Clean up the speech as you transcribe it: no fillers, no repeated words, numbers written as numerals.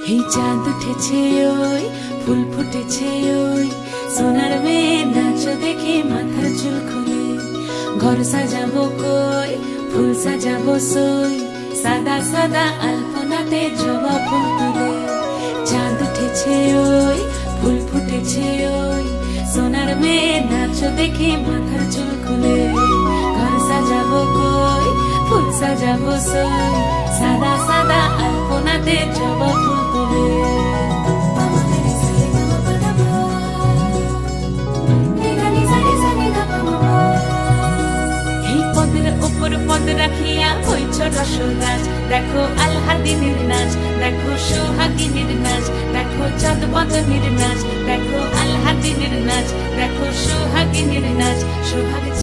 এই চাঁদ উঠেছে ওই ফুল ফুটেছে ওই সোনার মেয়ে নাচ দেখে মাথার চুল খুলে ঘর সাজাবো কই ফুল সাজাবো সই সাদা সাদা আলপনাতে জবা ফুল তুলে চাঁদ উঠেছে ওই ফুল ফুটেছে ওই সোনার মেয়ে নাচ দেখে মাথার চুল খুলে ঘর সাজাবো কই ফুল সাজাবো সই সাদা সাদা আলপনাতে জবা ফুল তুলে এই পদের উপর পদ রাখিয়া হইছ রসরাজ দেখো আলহাদিনের নাচ দেখো সোহাগিনীর নাচ দেখো চাঁদ বদনের নাচ দেখো আলহাদিনের নাচ দেখো সোহাগিনীর নাচ সোহাগ